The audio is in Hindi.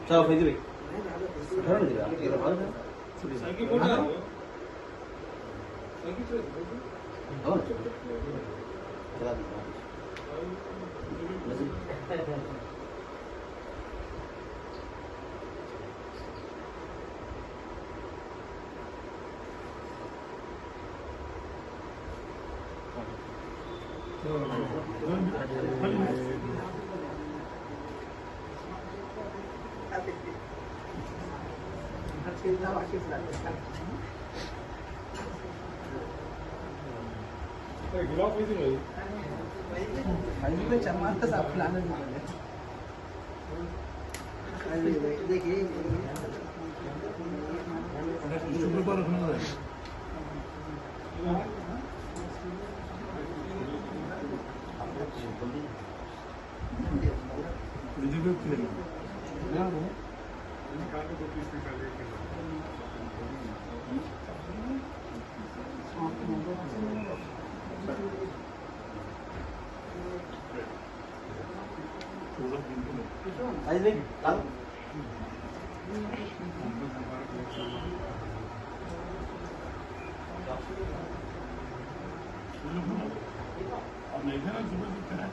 चलो फेंक दे भाई नहीं दिया ये बात है साइकिल बोल रहा है साइकिल चल और चला दी गुलाब कैसे भाई भाई में चमक साफ खिलाने देखिए शुक्र पर रखना है रिजर्व किया ना निकाल के 2 पीस निकाल के आज नहीं लाओ अब नहीं है ना सुबह दिखता है